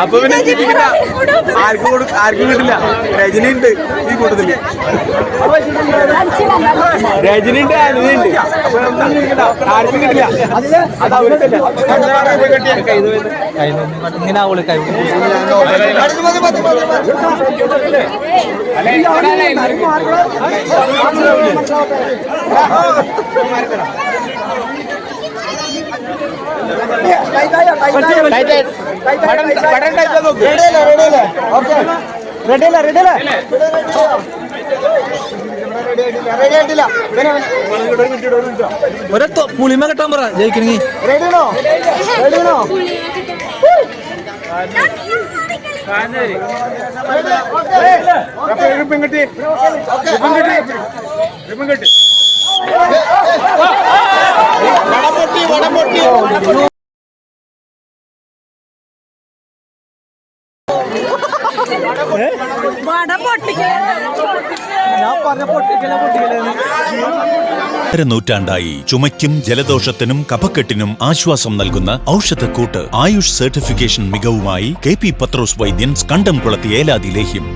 അപ്പൊ പിന്നെ ആർക്കും കിട്ടില്ല. രജനി ഉണ്ട് ഈ കൂട്ടത്തില്, രജനി ഉണ്ട്, അനുജയുണ്ട്. ആർക്കും കിട്ടില്ല. അത് അവർക്കല്ല. ഇങ്ങനെ ആവുള്ളൂ കൈ ഒരേ പുളിമ കെട്ടാൻ പറ ജയിക്കണെങ്കി. നൂറ്റാണ്ടായി ചുമയ്ക്കും ജലദോഷത്തിനും കഫക്കെട്ടിനും ആശ്വാസം നൽകുന്ന ഔഷധക്കൂട്ട് ആയുഷ് സർട്ടിഫിക്കേഷൻ മികവുമായി KP പത്രോസ് വൈദ്യൻ കണ്ടംകുളത്തി ഏലാതി ലേഹ്യം.